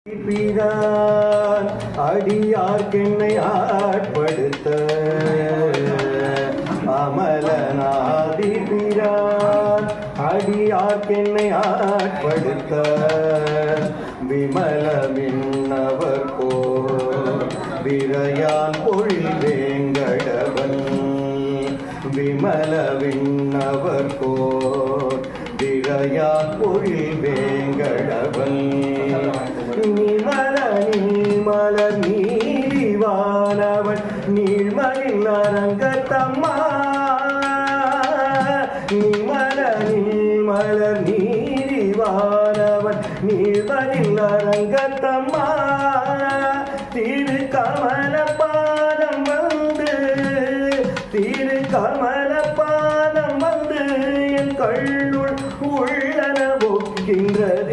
பிரான் அடியார்க்கென்னை ஆட்படுத்த அமலனாதி பிரான் அடியார்க்கென்னை ஆட்படுத்த விமல மின்னவர் போர் விரையான் பொழில் வேங்கடவன் விமல விண்ணவர் போர் விரையான் பொழில் வேங்கடவன் நிமல நீதிவானவன் நீழ்மலில் அரங்கத்தம்மா நிமல நீதிவானவன் நீழ்மலில் அரங்கத்தம்மா திரு கமல பாதம் வந்து திரு கமல பாதம் வந்து என் கள்ளுள் உள்ளன ஒக்கின்றது